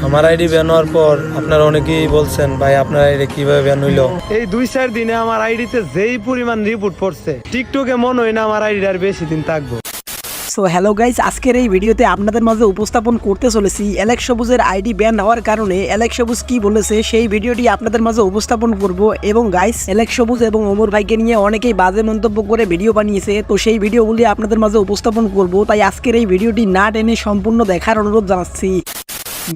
আমার ID ban হওয়ার পর আপনারা অনেকেই বলছেন ভাই আপনার আইডি কিভাবে ব্যান হইলো। এই 2-4 দিনে আমার আইডিতে যেই পরিমাণ রিপোর্ট পড়ছে, টিকটকে মনে হয় না আমার আইডি আর বেশি দিন থাকবো। সো হ্যালো গাইস, আজকের এই ভিডিওতে আপনাদের মাঝে উপস্থাপন করতে চলেছি অ্যালেক্স সবুজের আইডি ব্যান হওয়ার কারণে অ্যালেক্স সবুজ কি বলেছে সেই ভিডিওটি আপনাদের মাঝে উপস্থাপন করব। এবং গাইস, অ্যালেক্স সবুজ এবং ওমর ভাইকে নিয়ে অনেকেই বাজে মন্তব্য করে ভিডিও বানিয়েছে, তো সেই ভিডিওগুলি আপনাদের মাঝে উপস্থাপন করব। তাই আজকের এই ভিডিওটি না টেনে সম্পূর্ণ দেখার অনুরোধ জানাচ্ছি।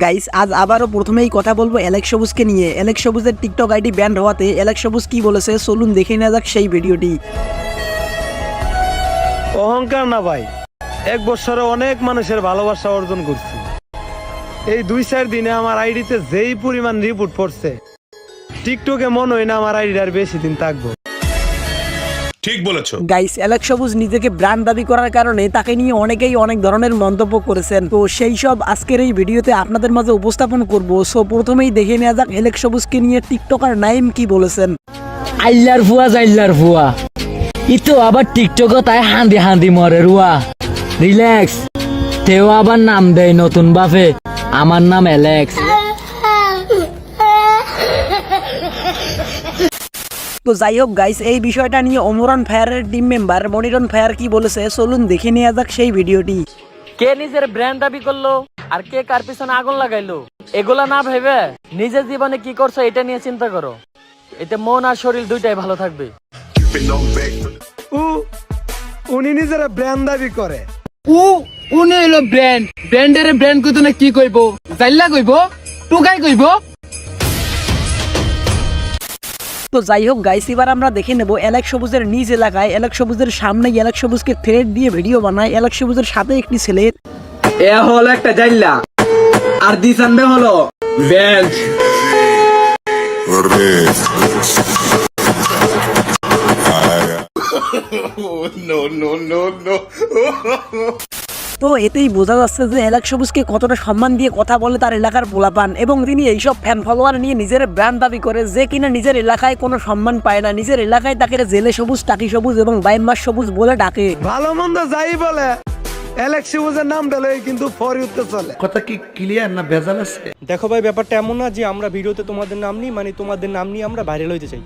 গাইস, আজ আবারও প্রথমেই কথা বলবো অ্যালেক্স সবুজকে নিয়ে। অ্যালেক্স সবুজের টিকটক আইডি ব্যান হওয়াতে অ্যালেক্স সবুজ কি বলেছে চলুন দেখে নেওয়া যাক সেই ভিডিওটি। অহংকার না ভাই, 1 বছরে অনেক মানুষের ভালোবাসা অর্জন করছি। এই 2-4 দিনে আমার আইডিতে যেই পরিমাণ রিপোর্ট পড়ছে, টিকটকে মনে হয় না আমার আইডি আর বেশি দিন থাকবো। ঠিক বলেছো গাইস, অ্যালেক্স সবুজ নিজেকে ব্র্যান্ড দাবি করার কারণে তাকে নিয়ে অনেকেই অনেক ধরনের মন্তব্য করেছেন, তো সেই সব আজকের এই ভিডিওতে আপনাদের মাঝে উপস্থাপন করব। সো প্রথমেই দেখে নেওয়া যাক অ্যালেক্স সবুজকে নিয়ে টিকটকার নাইম কি বলেছেন। আইল্লার ফুয়া জাইল্লার ফুয়া ইতো আবার টিকটকে তাই হান্দি হান্দি মরে রুয়া রিল্যাক্স। তেও আবার নাম দেয় নতুন বাপে, আমার নাম অ্যালেক্স। তো যাই হোক গাইস, এই বিষয়টা নিয়ে ওমরান ফায়ারের টিম মেম্বার মনিরন ফায়ার কি বলেছে চলুন দেখে নেওয়া যাক সেই ভিডিওটি। কে নিজের ব্র্যান্ড দাবি করলো আর কে কার পিছনে আগুন লাগাইলো, এগুলা না ভেবে নিজের জীবনে কি করছো এটা নিয়ে চিন্তা করো। এতে মন আর শরীর দুইটাই ভালো থাকবে। উনি নিজেরা ব্র্যান্ড দাবি করে। উনি হলো ব্র্যান্ডের ব্র্যান্ড কইতো না কি কইবো, জাইল্লা কইবো, টুকাই কইবো। তো যাই হোক গাইস, এবার আমরা দেখে নেব অ্যালেক্স সবুজের নিজ এলাকায় অ্যালেক্স সবুজের সামনে অ্যালেক্স সবুজকে থ্রেড দিয়ে ভিডিও বানায় অ্যালেক্স সবুজের সাথে একটি ছেলে। এ হলো একটা জাইল্লা আর দিসানবে হলো ব্র্যান্ড। তো এতেই বোঝা যাচ্ছে যে অ্যালেক্স সবুজকে কতটা সম্মান দিয়ে কথা বলে তার এলাকার পোলাপান, এবং তিনি এইসব ফ্যান ফলোয়ার নিয়ে নিজের ব্র্যান্ড দাবি করে, যে কিনা নিজের এলাকায় কোনো সম্মান পায় না। নিজের এলাকায় তাকে জেলে সবুজ, টাকি সবুজ এবং বাইম্মাস সবুজ বলে ডাকে। ভালো মন্দ যাই বলে অ্যালেক্স সবুজের নাম দিলে কিন্তু ফর ইউতে চলে। কথা কি ক্লিয়ার না ভেজাল আছে? দেখো ভাই, ব্যাপারটা এমন না যে আমরা ভিডিওতে তোমাদের নাম নিই মানে তোমাদের নাম নিয়ে আমরা ভাইরাল হইতে চাই,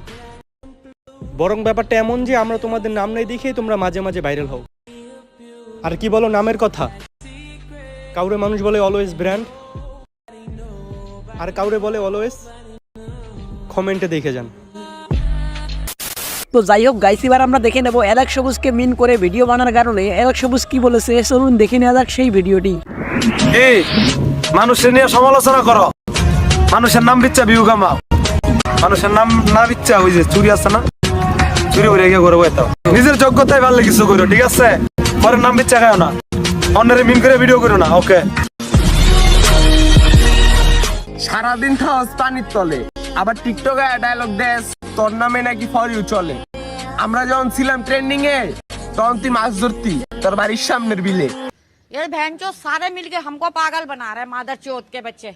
বরং ব্যাপারটা এমন যে আমরা তোমাদের নাম নেই দেখেই তোমরা মাঝে মাঝে ভাইরাল হও। আর কি বলো নামের কথা, কাউরে মানুষ বলে অলওয়েজ ব্র্যান্ড আর কাউরে বলে অলওয়েজ। কমেন্টে দেখে যান। তো যাই হোক গাইস, এবার আমরা দেখে নেব অ্যালেক্স সবুজকে মিন করে ভিডিও বানানোর কারণে অ্যালেক্স সবুজ কি বলেছে চলুন দেখে নেওয়া যাক সেই ভিডিওটি। এই মানুষের নিয়ে সমালোচনা করো, মানুষের নাম বিচ্ছা ভিউ কামাও, মানুষের নাম না বিচ্ছা ওই যে চুরি আছে না, চুরি করে গিয়ে করবো। এত নিজের যোগ্যতায় ভালো কিছু করো, ঠিক আছে? পরের নাম বিচ্ছা খাও না, অন্যের মিন করে ভিডিও করো না, ওকে? সারাদিন থাকস পানির তলে, আবার টিকটকে ডায়লগ দেস তোর নামে নাকি ফর ইউ চলে। আমরা যখন ছিলাম ট্রেন্ডিং এ তখন তুই মাছ ধরতি তোর বাড়ির সামনের বিলে। ये बहन जो सारे मिलके हमको पागल बना रहे हैं, मादर चौथ के बच्चे।